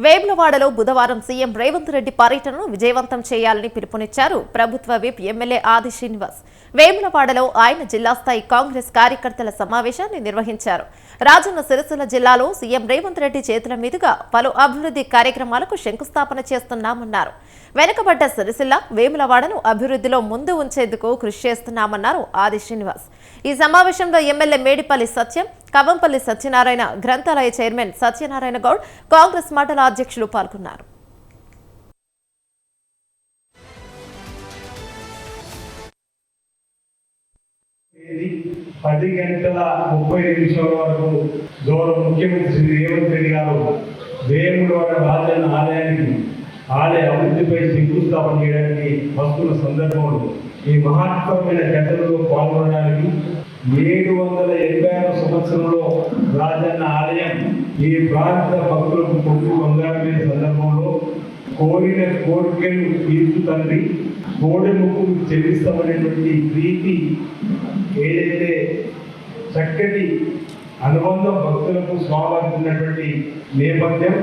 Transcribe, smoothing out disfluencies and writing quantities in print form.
వేములవాడలో బుధవారం సీఎం రేవంత్ రెడ్డి పర్యటనను విజయవంతం చేయాలని పిలుపునిచ్చారు ప్రభుత్వ విప్ ఎమ్మెల్యే ఆది శ్రీనివాస్. వేములవాడలో ఆయన జిల్లా స్థాయి కాంగ్రెస్ కార్యకర్తల సమావేశాన్ని నిర్వహించారు. రాజన్న సిరిసిల్ల జిల్లాలో సీఎం రేవంత్ రెడ్డి చేతుల మీదుగా పలు అభివృద్ధి కార్యక్రమాలకు శంకుస్థాపన చేస్తున్నామన్నారు. వెనుకబడ్డ సిరిసిల్ల, వేములవాడను అభివృద్ధిలో ముందు ఉంచేందుకు కృషి చేస్తున్నామన్నారు ఆది శ్రీనివాస్. ఈ సమావేశంలో ఎమ్మెల్యే మేడిపల్లి సత్యం, కవంపల్లి సత్యనారాయణ, గ్రంథాలయ చైర్మన్ సత్యనారాయణ గౌడ్, కాంగ్రెస్ మండల అధ్యక్షులు పాల్గొన్నారు. 10 గంటల 30 నిమిషాల వరకు గౌరవ ముఖ్యమంత్రి శ్రీ రేవంత్ రెడ్డి గారు వేములవాడ రాజన్న ఆలయ అభివృద్ధిపై శంకుస్థాపన చేయడానికి వస్తున్న సందర్భంలో ఈ మహత్తరమైన ఘటనలో పాల్గొనడానికి 786 సంవత్సరంలో రాజన్న ఆలయం ఈ ప్రాంత భక్తులకు పొట్టు బంగారమైన సందర్భంలో కోరిన కోరికలు తీర్చు తండ్రి, కోడి ముక్కు చెల్లిస్తామనేటువంటి ప్రీతి ఏదైతే చక్కటి అనుబంధం భక్తులకు స్వాగతిస్తున్నటువంటి నేపథ్యం